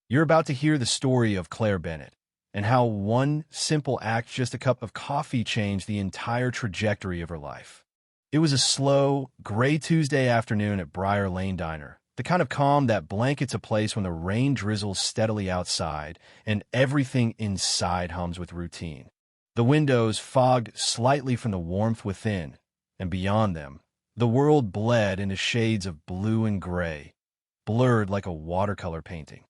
You're about to hear the story of Claire Bennett and how one simple act, just a cup of coffee, changed the entire trajectory of her life. It was a slow, gray Tuesday afternoon at Briar Lane Diner, the kind of calm that blankets a place when the rain drizzles steadily outside and everything inside hums with routine. The windows fogged slightly from the warmth within, and beyond them, the world bled into shades of blue and gray, blurred like a watercolor painting.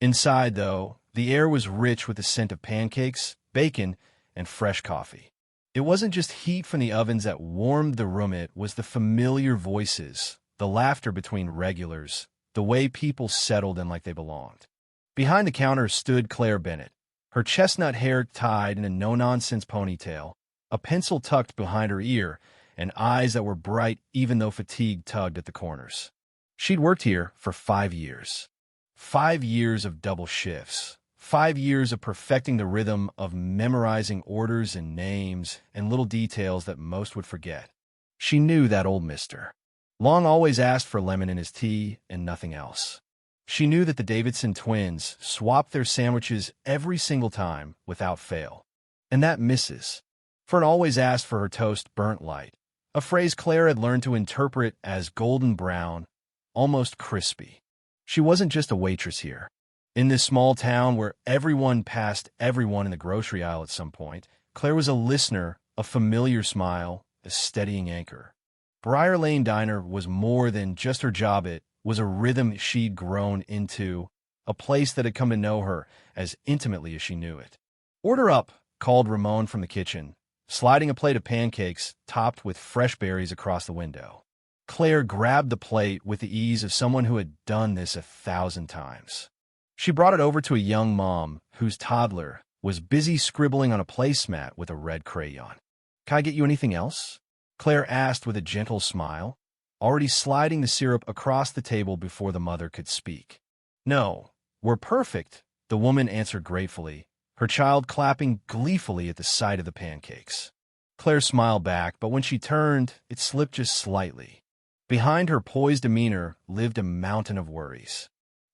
Inside, though, the air was rich with the scent of pancakes, bacon, and fresh coffee. It wasn't just heat from the ovens that warmed the room, it was the familiar voices, the laughter between regulars, the way people settled in like they belonged. Behind the counter stood Claire Bennett, her chestnut hair tied in a no-nonsense ponytail, a pencil tucked behind her ear, and eyes that were bright even though fatigue tugged at the corners. She'd worked here for 5 years. 5 years of double shifts. 5 years of perfecting the rhythm of memorizing orders and names and little details that most would forget. She knew that old mister. Long always asked for lemon in his tea and nothing else. She knew that the Davidson twins swapped their sandwiches every single time without fail. And that Mrs. Fern always asked for her toast burnt light, a phrase Claire had learned to interpret as golden brown, almost crispy. She wasn't just a waitress here. In this small town where everyone passed everyone in the grocery aisle at some point, Claire was a listener, a familiar smile, a steadying anchor. Briar Lane Diner was more than just her job. It was a rhythm she'd grown into, a place that had come to know her as intimately as she knew it. "Order up," called Ramon from the kitchen, sliding a plate of pancakes topped with fresh berries across the window. Claire grabbed the plate with the ease of someone who had done this 1,000 times. She brought it over to a young mom whose toddler was busy scribbling on a placemat with a red crayon. "Can I get you anything else?" Claire asked with a gentle smile, already sliding the syrup across the table before the mother could speak. "No, we're perfect," the woman answered gratefully, her child clapping gleefully at the sight of the pancakes. Claire smiled back, but when she turned, it slipped just slightly. Behind her poised demeanor lived a mountain of worries.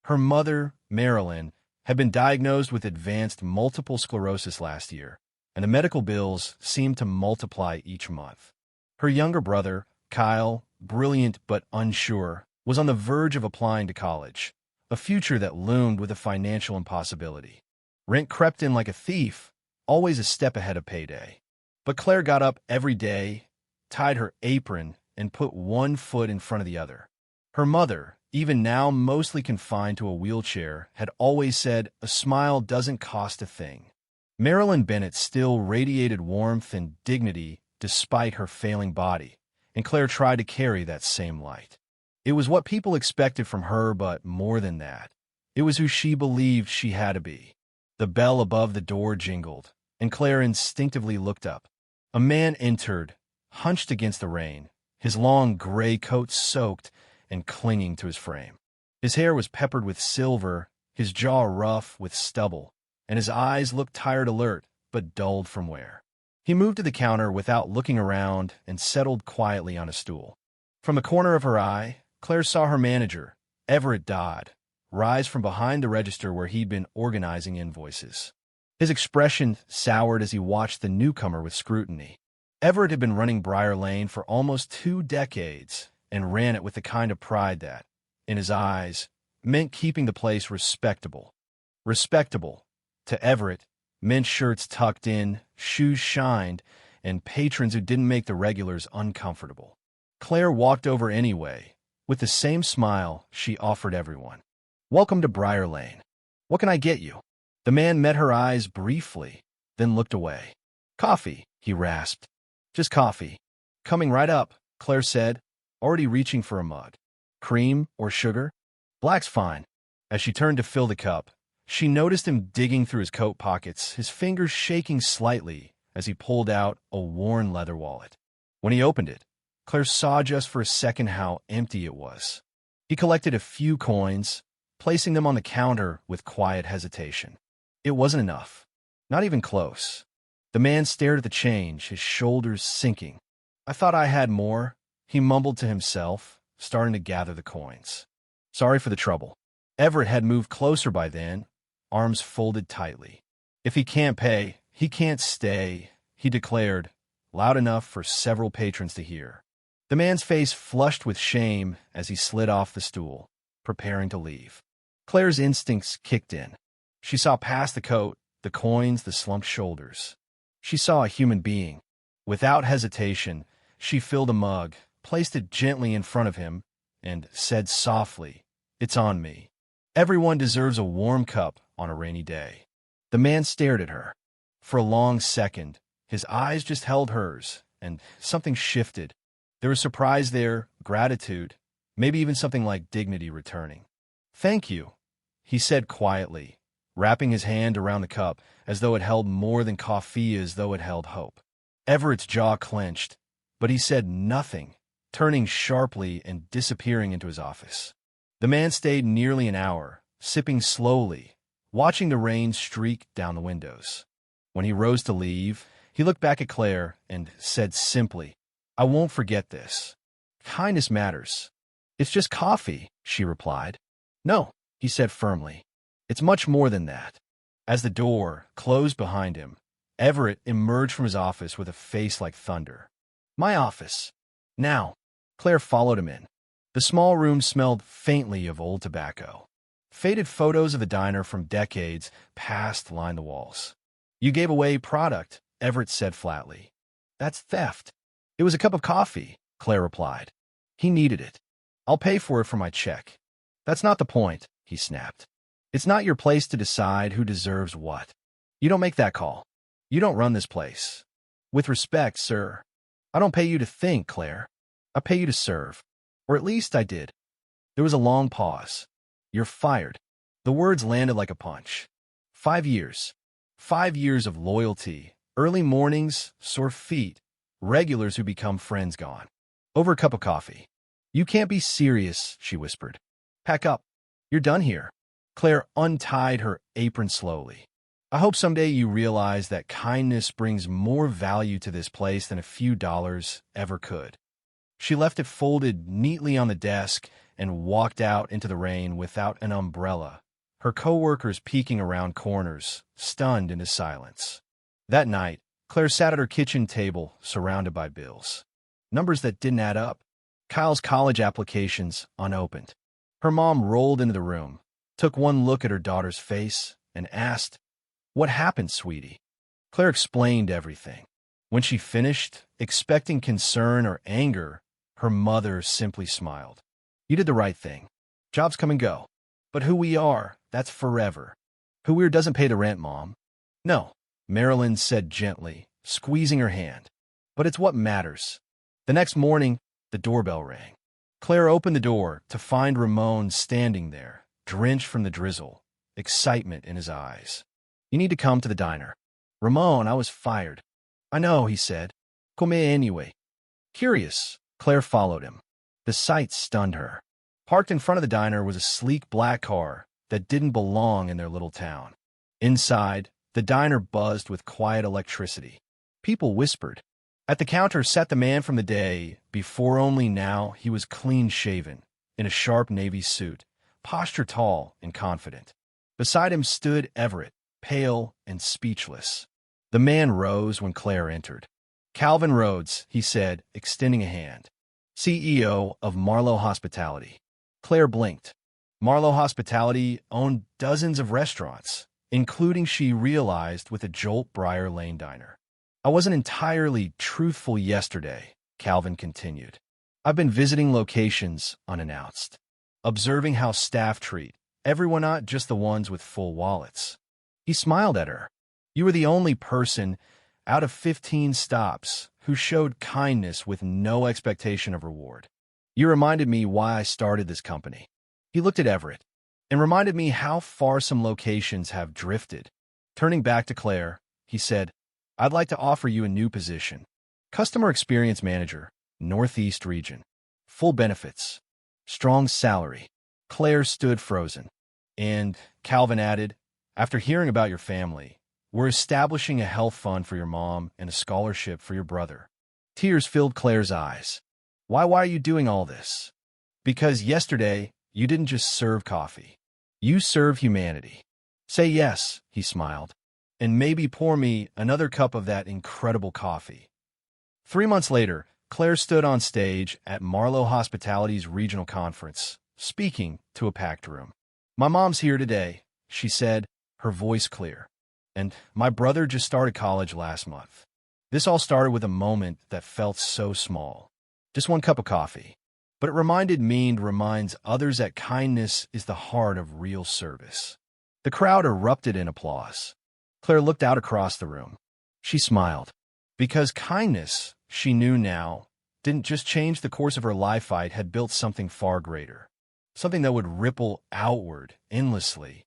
Her mother, Marilyn, had been diagnosed with advanced multiple sclerosis last year, and the medical bills seemed to multiply each month. Her younger brother, Kyle, brilliant but unsure, was on the verge of applying to college, a future that loomed with a financial impossibility. Rent crept in like a thief, always a step ahead of payday. But Claire got up every day, tied her apron, and put one foot in front of the other. Her mother, even now mostly confined to a wheelchair, had always said, "A smile doesn't cost a thing." Marilyn Bennett still radiated warmth and dignity despite her failing body, and Claire tried to carry that same light. It was what people expected from her, but more than that, it was who she believed she had to be. The bell above the door jingled, and Claire instinctively looked up. A man entered, hunched against the rain, his long gray coat soaked and clinging to his frame. His hair was peppered with silver, his jaw rough with stubble, and his eyes looked tired, alert, but dulled from wear. He moved to the counter without looking around and settled quietly on a stool. From the corner of her eye, Claire saw her manager, Everett Dodd, rise from behind the register where he'd been organizing invoices. His expression soured as he watched the newcomer with scrutiny. Everett had been running Briar Lane for almost 2 decades and ran it with the kind of pride that, in his eyes, meant keeping the place respectable. Respectable, to Everett, meant shirts tucked in, shoes shined, and patrons who didn't make the regulars uncomfortable. Claire walked over anyway, with the same smile she offered everyone. "Welcome to Briar Lane. What can I get you?" The man met her eyes briefly, then looked away. "Coffee," he rasped. "Just coffee." "Coming right up," Claire said, already reaching for a mug. "Cream or sugar?" "Black's fine." As she turned to fill the cup, she noticed him digging through his coat pockets, his fingers shaking slightly as he pulled out a worn leather wallet. When he opened it, Claire saw just for a second how empty it was. He collected a few coins, placing them on the counter with quiet hesitation. It wasn't enough. Not even close. The man stared at the change, his shoulders sinking. "I thought I had more," he mumbled to himself, starting to gather the coins. "Sorry for the trouble." Everett had moved closer by then, arms folded tightly. "If he can't pay, he can't stay," he declared, loud enough for several patrons to hear. The man's face flushed with shame as he slid off the stool, preparing to leave. Claire's instincts kicked in. She saw past the coat, the coins, the slumped shoulders. She saw a human being. Without hesitation, she filled a mug, placed it gently in front of him, and said softly, "It's on me. Everyone deserves a warm cup on a rainy day." The man stared at her. For a long second, his eyes just held hers, and something shifted. There was surprise there, gratitude, maybe even something like dignity returning. "Thank you," he said quietly, wrapping his hand around the cup as though it held more than coffee, as though it held hope. Everett's jaw clenched, but he said nothing, turning sharply and disappearing into his office. The man stayed nearly an hour, sipping slowly, watching the rain streak down the windows. When he rose to leave, he looked back at Claire and said simply, "I won't forget this. Kindness matters." "It's just coffee," she replied. "No," he said firmly. "It's much more than that." As the door closed behind him, Everett emerged from his office with a face like thunder. "My office. Now." Claire followed him in. The small room smelled faintly of old tobacco. Faded photos of the diner from decades past lined the walls. "You gave away product," Everett said flatly. "That's theft." "It was a cup of coffee," Claire replied. "He needed it. I'll pay for it from my check." "That's not the point," he snapped. "It's not your place to decide who deserves what. You don't make that call. You don't run this place." "With respect, sir, I don't pay you to think, Claire. I pay you to serve. Or at least I did." There was a long pause. "You're fired." The words landed like a punch. 5 years. 5 years of loyalty, early mornings, sore feet, regulars who become friends gone. Over a cup of coffee. "You can't be serious," she whispered. "Pack up. You're done here." Claire untied her apron slowly. "I hope someday you realize that kindness brings more value to this place than a few dollars ever could." She left it folded neatly on the desk and walked out into the rain without an umbrella, her coworkers peeking around corners, stunned into silence. That night, Claire sat at her kitchen table, surrounded by bills. Numbers that didn't add up. Kyle's college applications unopened. Her mom rolled into the room, took one look at her daughter's face, and asked, "What happened, sweetie?" Claire explained everything. When she finished, expecting concern or anger, her mother simply smiled. "You did the right thing. Jobs come and go. But who we are, that's forever. Who we are doesn't pay the rent, Mom." "No," Marilyn said gently, squeezing her hand. "But it's what matters." The next morning, the doorbell rang. Claire opened the door to find Ramon standing there, drenched from the drizzle, excitement in his eyes. "You need to come to the diner." "Ramon, I was fired." "I know," he said. "Come anyway." Curious, Claire followed him. The sight stunned her. Parked in front of the diner was a sleek black car that didn't belong in their little town. Inside, the diner buzzed with quiet electricity. People whispered. At the counter sat the man from the day before, only now he was clean-shaven, in a sharp navy suit, posture tall and confident. Beside him stood Everett, pale and speechless. The man rose when Claire entered. "Calvin Rhodes," he said, extending a hand. "CEO of Marlowe Hospitality." Claire blinked. Marlowe Hospitality owned dozens of restaurants, including, she realized, with a Jolt Briar Lane diner. "I wasn't entirely truthful yesterday," Calvin continued. "I've been visiting locations unannounced, observing how staff treat everyone, not just the ones with full wallets." He smiled at her. "You were the only person out of 15 stops who showed kindness with no expectation of reward. You reminded me why I started this company." He looked at Everett and reminded me how far some locations have drifted. Turning back to Claire, he said, "I'd like to offer you a new position. Customer Experience Manager, Northeast Region. Full benefits. Strong salary." Claire stood frozen. "And," Calvin added, "after hearing about your family, we're establishing a health fund for your mom and a scholarship for your brother." Tears filled Claire's eyes. Why are you doing all this?" "Because yesterday, you didn't just serve coffee. You serve humanity." Say yes, he smiled, and maybe pour me another cup of that incredible coffee. 3 months later, Claire stood on stage at Marlowe Hospitality's regional conference, speaking to a packed room. My mom's here today, she said, her voice clear. And my brother just started college last month. This all started with a moment that felt so small. Just one cup of coffee. But it reminded me and reminds others that kindness is the heart of real service. The crowd erupted in applause. Claire looked out across the room. She smiled. Because kindness, she knew now, didn't just change the course of her life, it had built something far greater. Something that would ripple outward endlessly,